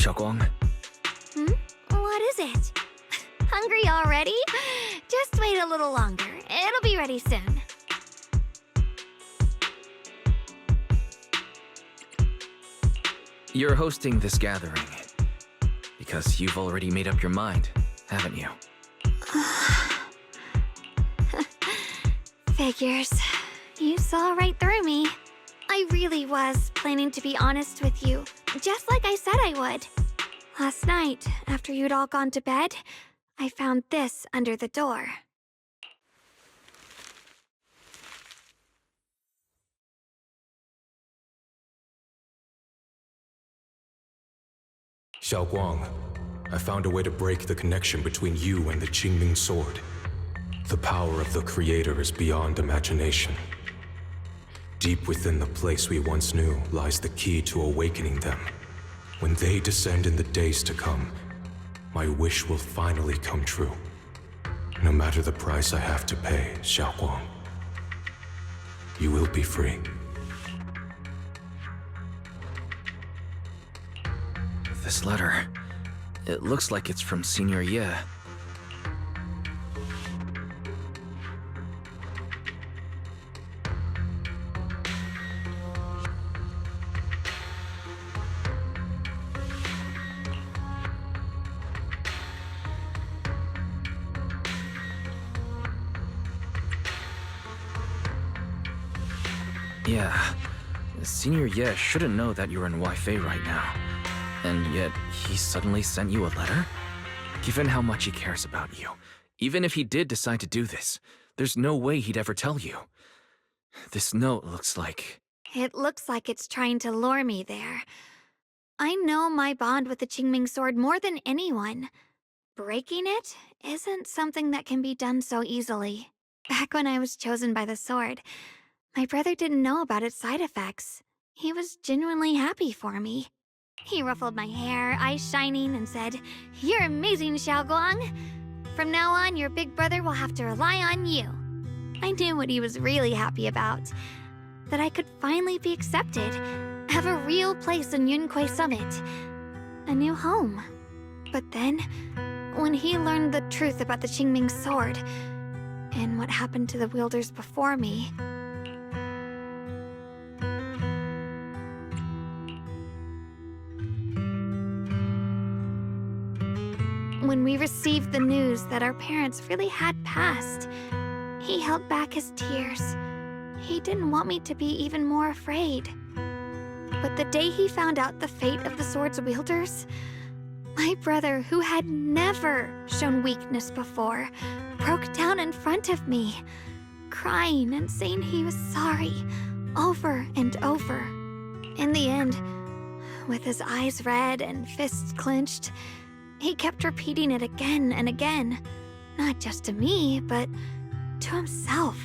Xiaoguang. What is it? Hungry already? Just wait a little longer. It'll be ready soon. You're hosting this gathering because you've already made up your mind, haven't you? Figures. You saw right through me. I really was planning to be honest with you, just like I said I would. Last night, after you'd all gone to bed, I found this under the door. Xiaoguang, I found a way to break the connection between you and the Qingming sword. The power of the Creator is beyond imagination. Deep within the place we once knew lies the key to awakening them. When they descend in the days to come, my wish will finally come true. No matter the price I have to pay, Xiaoguang, you will be free. This letter, it looks like it's from Senior Ye. Yeah, Senior Ye shouldn't know that you're in Waifei right now. And yet, he suddenly sent you a letter? Given how much he cares about you, even if he did decide to do this, there's no way he'd ever tell you. This note looks like... It looks like it's trying to lure me there. I know my bond with the Qingming sword more than anyone. Breaking it isn't something that can be done so easily. Back when I was chosen by the sword, my brother didn't know about its side effects. He was genuinely happy for me. He ruffled my hair, eyes shining, and said, "You're amazing, Xiaoguang. From now on, your big brother will have to rely on you." I knew what he was really happy about. That I could finally be accepted, have a real place in Yunque Summit. A new home. But then, when he learned the truth about the Qingming sword, and what happened to the wielders before me, when we received the news that our parents really had passed, he held back his tears. He didn't want me to be even more afraid. But the day he found out the fate of the sword's wielders, my brother, who had never shown weakness before, broke down in front of me, crying and saying he was sorry, over and over. In the end, with his eyes red and fists clenched, he kept repeating it again and again, not just to me, but to himself,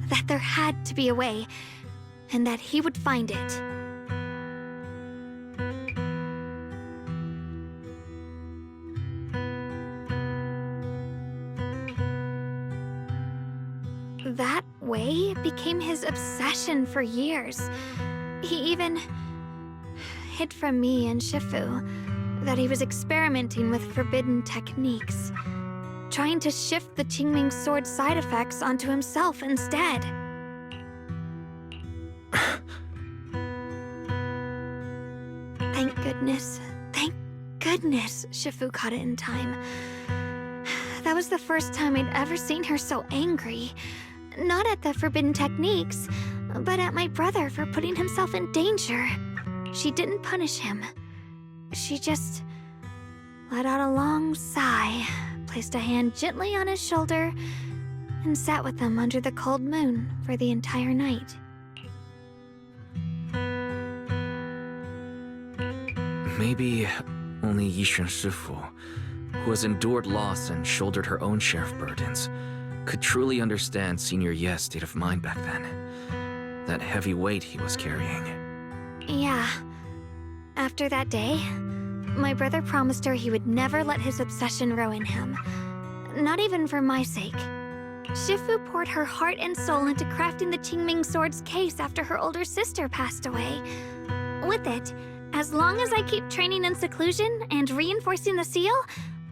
that there had to be a way, and that he would find it. That way became his obsession for years. He even hid from me and Shifu that he was experimenting with forbidden techniques, trying to shift the Qingming sword's side effects onto himself instead. Thank goodness Shifu caught it in time. That was the first time I'd ever seen her so angry. Not at the forbidden techniques, but at my brother for putting himself in danger. She didn't punish him. She just let out a long sigh, placed a hand gently on his shoulder, and sat with him under the cold moon for the entire night. Maybe only Yixun Shifu, who has endured loss and shouldered her own share of burdens, could truly understand Senior Ye's state of mind back then. That heavy weight he was carrying. Yeah. After that day, my brother promised her he would never let his obsession ruin him. Not even for my sake. Shifu poured her heart and soul into crafting the Qingming sword's case after her older sister passed away. With it, As long as I keep training in seclusion and reinforcing the seal,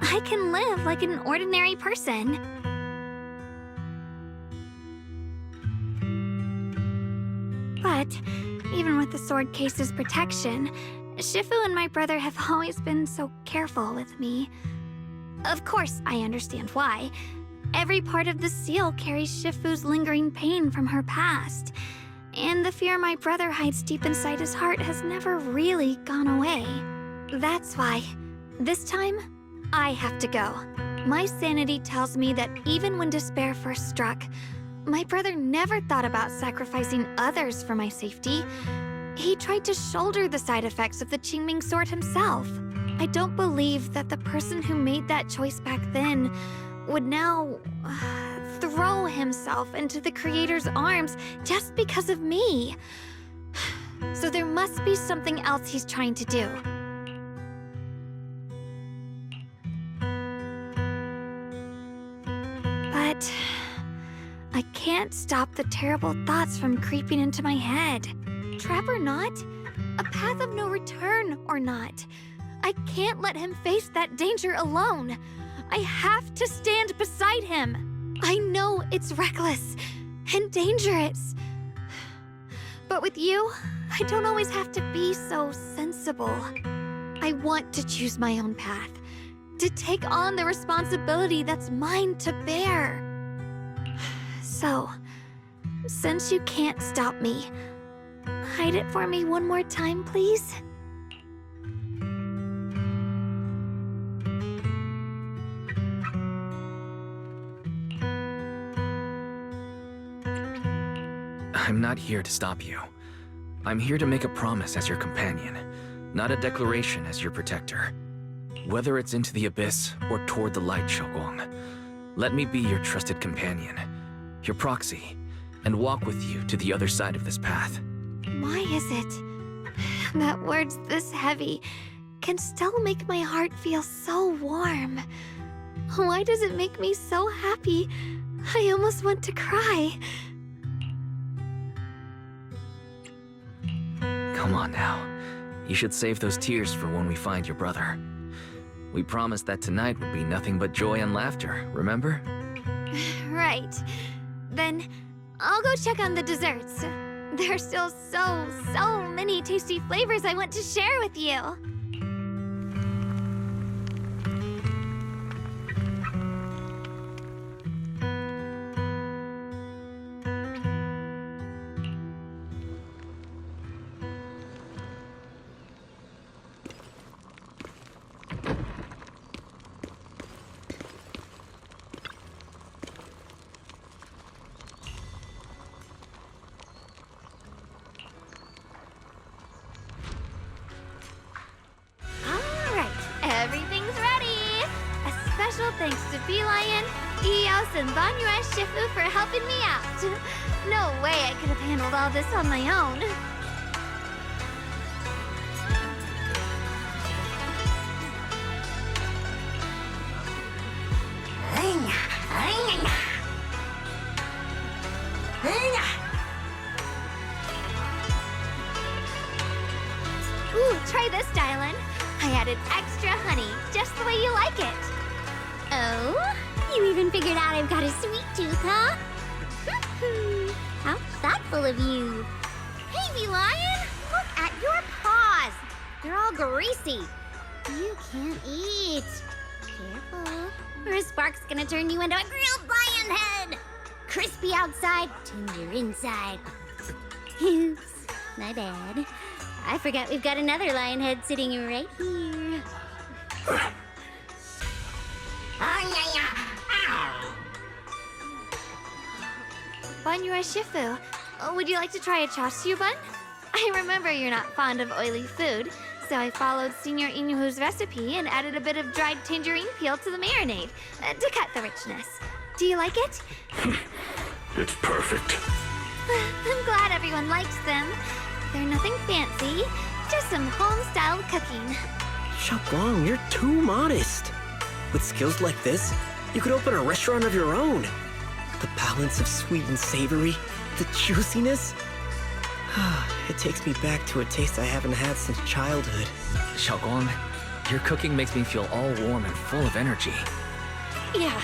I can live like an ordinary person. But even with the sword case's protection, Shifu and my brother have always been so careful with me. Of course, I understand why. Every part of the seal carries Shifu's lingering pain from her past, and the fear my brother hides deep inside his heart has never really gone away. That's why, this time, I have to go. My sanity tells me that even when despair first struck, my brother never thought about sacrificing others for my safety. He tried to shoulder the side effects of the Qingming sword himself. I don't believe that the person who made that choice back then would now throw himself into the Creator's arms just because of me. So there must be something else he's trying to do. But I can't stop the terrible thoughts from creeping into my head. Trap or not, a path of no return or not, I can't let him face that danger alone. I have to stand beside him. I know it's reckless and dangerous. But with you, I don't always have to be so sensible. I want to choose my own path, to take on the responsibility that's mine to bear. So, since you can't stop me, hide it for me one more time, please? I'm not here to stop you. I'm here to make a promise as your companion, not a declaration as your protector. Whether it's into the abyss or toward the light, Shogong, let me be your trusted companion, your proxy, and walk with you to the other side of this path. Why is it that words this heavy can still make my heart feel so warm? Why does it make me so happy I almost want to cry? Come on now. You should save those tears for when we find your brother. We promised that tonight would be nothing but joy and laughter, remember? Right. Then I'll go check on the desserts. There are still so many tasty flavors I want to share with you. Everything's ready! A special thanks to Bee Lion, Eos, and Banyue Shifu for helping me out. No way I could have handled all this on my own. Ooh, try this, Dylan. I added extra honey, just the way you like it. Oh? You even figured out I've got a sweet tooth, huh? How thoughtful of you. Hey, Bee Lion! Look at your paws! They're all greasy. You can't eat. Careful, or a spark's gonna turn you into a grilled lion head! Crispy outside, tender inside. Oops, my bad. I forgot we've got another lion head sitting right here. Banyue Shifu, would you like to try a chashu bun? I remember you're not fond of oily food, so I followed Senior Inuhu's recipe and added a bit of dried tangerine peel to the marinade to cut the richness. Do you like it? It's perfect. I'm glad everyone likes them. They're nothing fancy, just some home-style cooking. Xiaoguang, you're too modest. With skills like this, you could open a restaurant of your own. The balance of sweet and savory, the juiciness. It takes me back to a taste I haven't had since childhood. Xiaoguang, your cooking makes me feel all warm and full of energy. Yeah,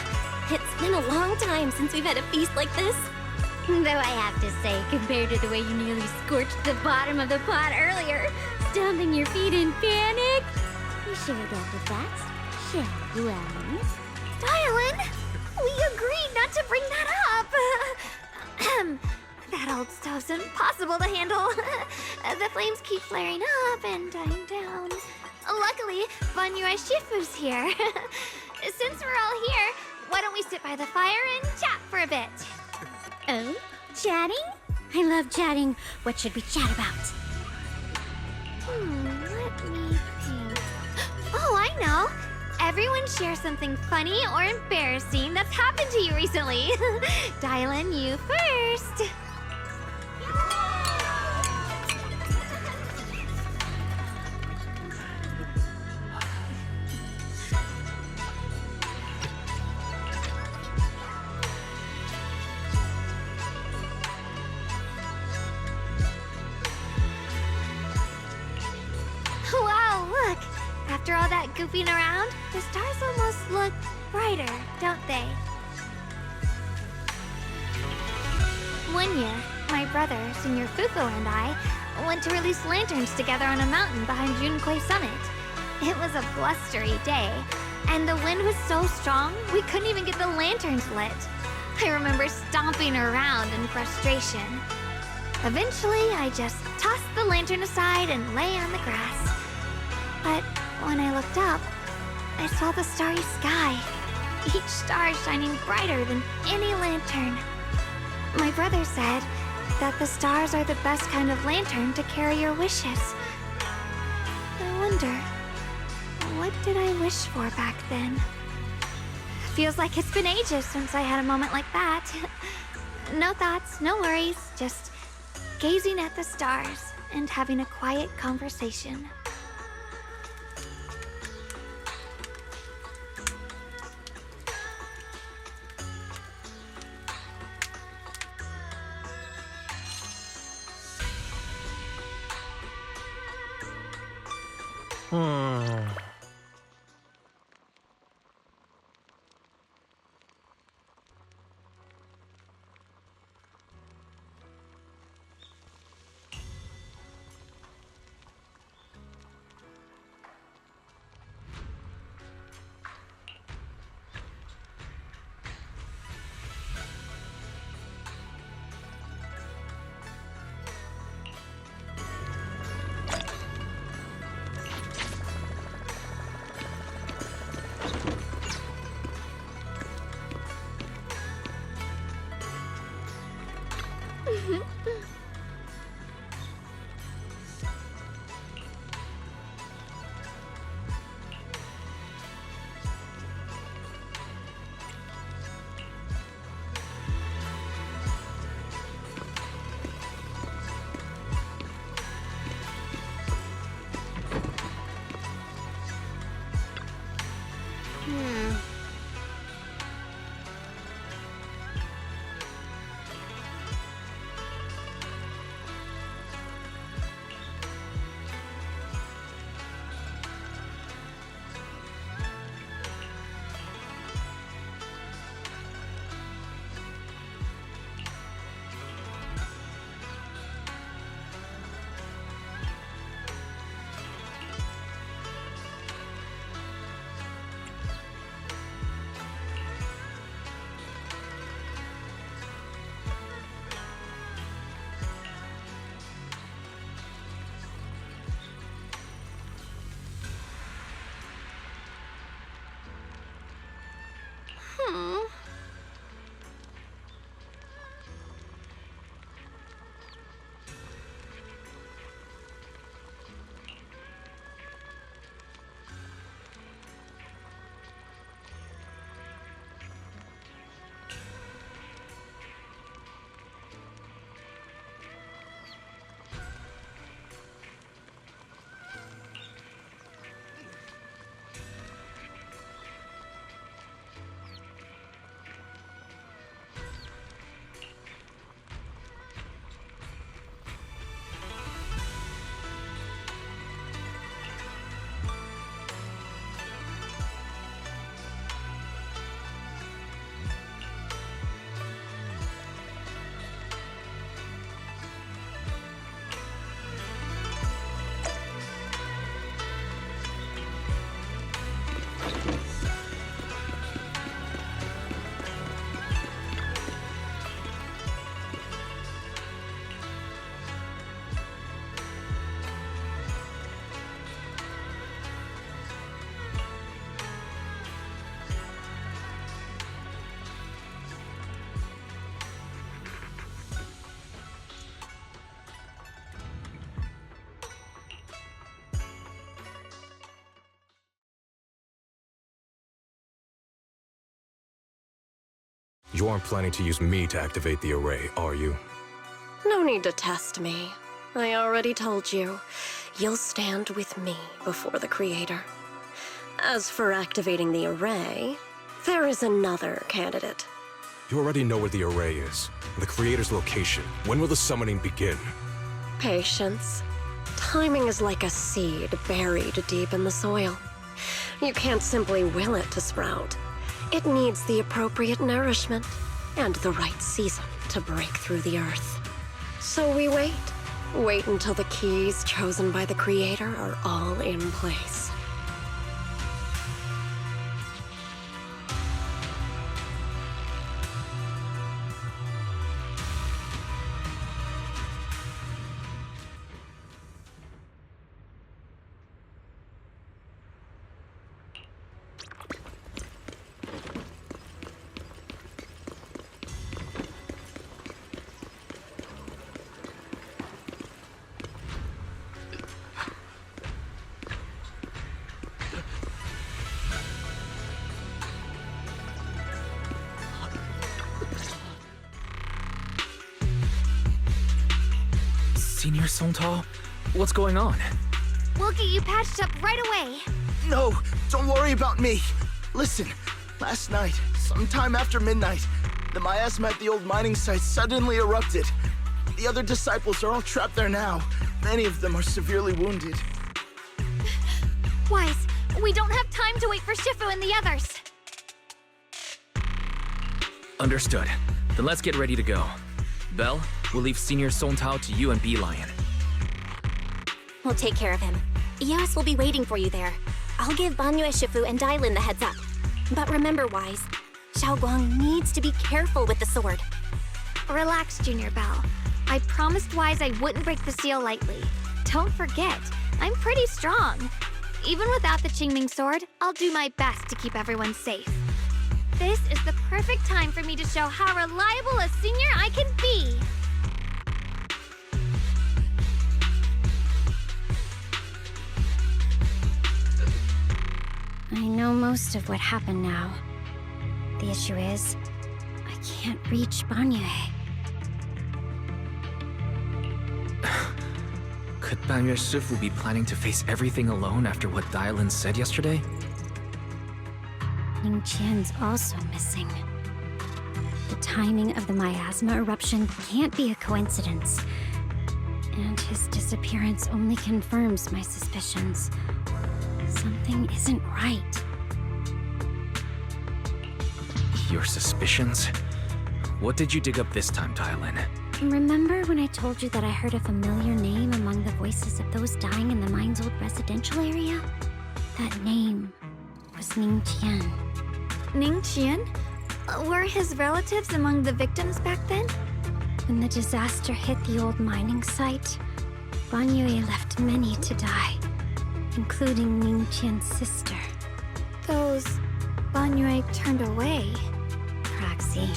it's been a long time since we've had a feast like this. Though I have to say, compared to the way you nearly scorched the bottom of the pot earlier, stomping your feet in panic, we should get with that, shall we, Alice? Dylan, we agreed not to bring that up. That old stove's impossible to handle. The flames keep flaring up and dying down. Luckily, Banyue Shifu's here. Since we're all here, why don't we sit by the fire and chat for a bit? Oh? Chatting? I love chatting. What should we chat about? Let me think. Oh, I know. Everyone share something funny or embarrassing that's happened to you recently. Dylan, you first. Wow, look! After all that goofing around, the stars almost look brighter, don't they? One year, my brother, Senior Fuko, and I went to release lanterns together on a mountain behind Junkui Summit. It was a blustery day, and the wind was so strong we couldn't even get the lanterns lit. I remember stomping around in frustration. Eventually, I just tossed the lantern aside and lay on the grass. But when I looked up, I saw the starry sky, each star shining brighter than any lantern. My brother said that the stars are the best kind of lantern to carry your wishes. I wonder, what did I wish for back then? Feels like it's been ages since I had a moment like that. No thoughts, no worries, just gazing at the stars and having a quiet conversation. You aren't planning to use me to activate the array, are you? No need to test me. I already told you. You'll stand with me before the Creator. As for activating the array, there is another candidate. You already know where the array is. The Creator's location. When will the summoning begin? Patience. Timing is like a seed buried deep in the soil. You can't simply will it to sprout. It needs the appropriate nourishment and the right season to break through the earth. So we wait. Wait until the keys chosen by the Creator are all in place. Senior Songtao? What's going on? We'll get you patched up right away. No, don't worry about me. Listen, last night, sometime after midnight, the miasma at the old mining site suddenly erupted. The other disciples are all trapped there now. Many of them are severely wounded. Wise, we don't have time to wait for Shifu and the others. Understood. Then let's get ready to go. Belle, we'll leave Senior Songtao to you and Bee Lion. We'll take care of him. Eos will be waiting for you there. I'll give Banyue, Shifu, and Dailin the heads up. But remember, Wise, Xiaoguang needs to be careful with the sword. Relax, Junior Belle. I promised Wise I wouldn't break the seal lightly. Don't forget, I'm pretty strong. Even without the Qingming sword, I'll do my best to keep everyone safe. This is the perfect time for me to show how reliable a senior I can be. I know most of what happened now. The issue is, I can't reach Banyue. Could Banyue Shifu be planning to face everything alone after what Dailin said yesterday? Ningqian's also missing. The timing of the miasma eruption can't be a coincidence. And his disappearance only confirms my suspicions. Something isn't right. Your suspicions? What did you dig up this time, Dailin? Remember when I told you that I heard a familiar name among the voices of those dying in the mine's old residential area? That name was Ningqian. Ningqian? Were his relatives among the victims back then? When the disaster hit the old mining site, Banyue left many to die, including Ningqian's sister. Those Banyue turned away. Proxy,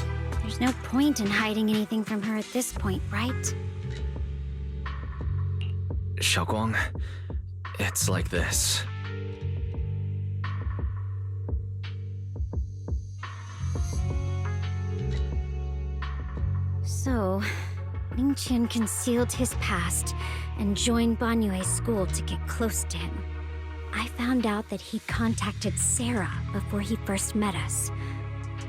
there's no point in hiding anything from her at this point, right? Xiaoguang, it's like this. So, Ningqian concealed his past and joined Banyue's school to get close to him. I found out that he contacted Sarah before he first met us.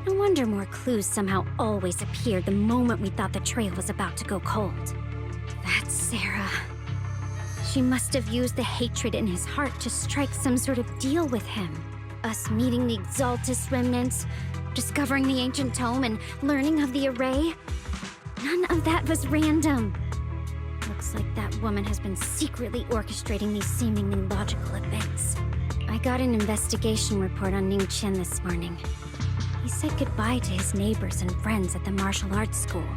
No wonder more clues somehow always appeared the moment we thought the trail was about to go cold. That's Sarah. She must have used the hatred in his heart to strike some sort of deal with him. Us meeting the Exaltus remnants, discovering the ancient tome, and learning of the array. None of that was random. Looks like that woman has been secretly orchestrating these seemingly logical events. I got an investigation report on Ningqian this morning. He said goodbye to his neighbors and friends at the martial arts school.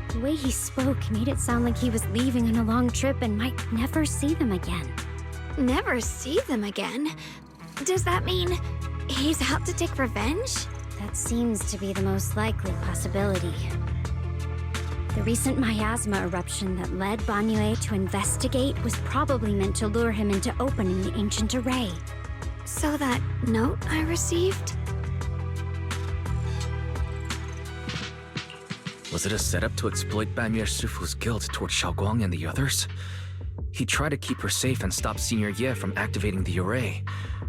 The way he spoke made it sound like he was leaving on a long trip and might never see them again. Never see them again? Does that mean he's out to take revenge? That seems to be the most likely possibility. The recent miasma eruption that led Banyue to investigate was probably meant to lure him into opening the ancient array. So that note I received? Was it a setup to exploit Banyue Shifu's guilt toward Xiaoguang and the others? He tried to keep her safe and stop Senior Ye from activating the array,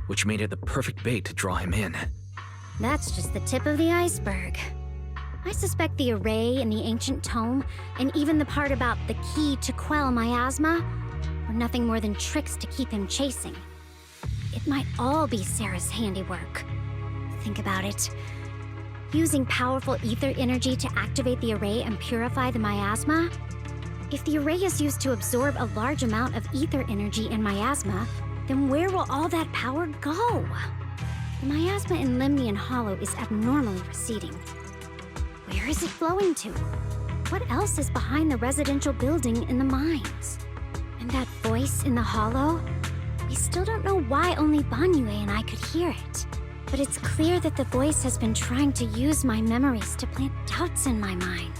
which made it the perfect bait to draw him in. That's just the tip of the iceberg. I suspect the array in the ancient tome, and even the part about the key to quell miasma, were nothing more than tricks to keep him chasing. It might all be Sarah's handiwork. Think about it. Using powerful ether energy to activate the array and purify the miasma? If the array is used to absorb a large amount of ether energy and miasma, then where will all that power go? The miasma in Limnian Hollow is abnormally receding. Where is it flowing to? What else is behind the residential building in the mines? And that voice in the hollow? We still don't know why only Banyue and I could hear it. But it's clear that the voice has been trying to use my memories to plant doubts in my mind.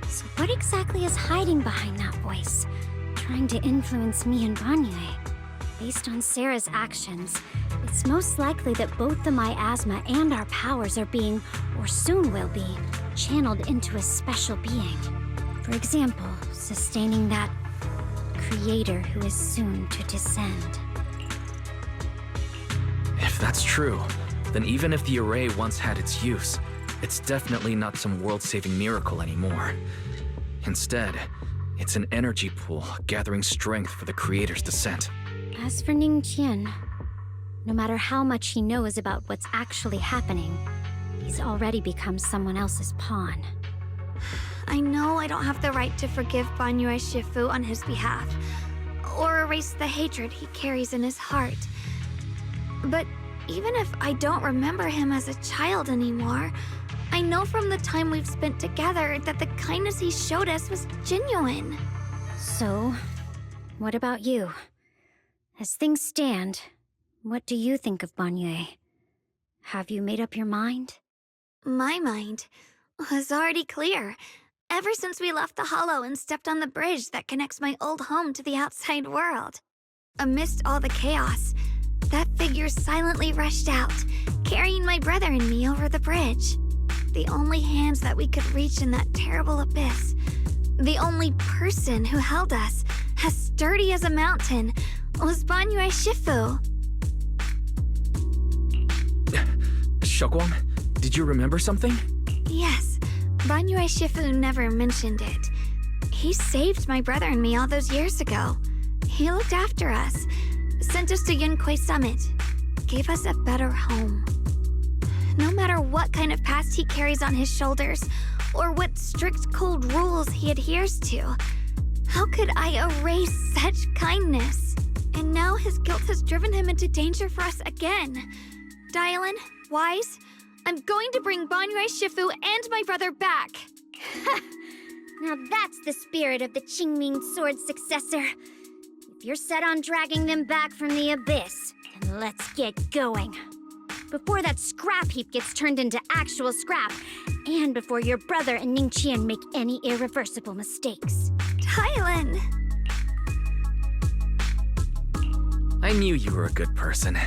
So what exactly is hiding behind that voice, trying to influence me and Banyue? Based on Sarah's actions, it's most likely that both the miasma and our powers are being, or soon will be, channeled into a special being. For example, sustaining that creator who is soon to descend. If that's true, then even if the array once had its use, it's definitely not some world-saving miracle anymore. Instead, it's an energy pool gathering strength for the creator's descent. As for Ningqian, no matter how much he knows about what's actually happening, he's already become someone else's pawn. I know I don't have the right to forgive Banyue Shifu on his behalf, or erase the hatred he carries in his heart. But even if I don't remember him as a child anymore, I know from the time we've spent together that the kindness he showed us was genuine. So, what about you? As things stand, what do you think of Banyue? Have you made up your mind? My mind was already clear, ever since we left the Hollow and stepped on the bridge that connects my old home to the outside world. Amidst all the chaos, that figure silently rushed out, carrying my brother and me over the bridge. The only hands that we could reach in that terrible abyss. The only person who held us, as sturdy as a mountain, was Banyue Shifu. Xiaoguang, did you remember something? Yes, Banyue Shifu never mentioned it. He saved my brother and me all those years ago. He looked after us, sent us to Yunquei Summit, gave us a better home. No matter what kind of past he carries on his shoulders, or what strict cold rules he adheres to, how could I erase such kindness? And now his guilt has driven him into danger for us again. Dylan, Wise, I'm going to bring Banyue Shifu and my brother back. Now that's the spirit of the Qingming Sword's successor. If you're set on dragging them back from the abyss, then let's get going. Before that scrap heap gets turned into actual scrap, and before your brother and Ningqian make any irreversible mistakes. Dylan! I knew you were a good person.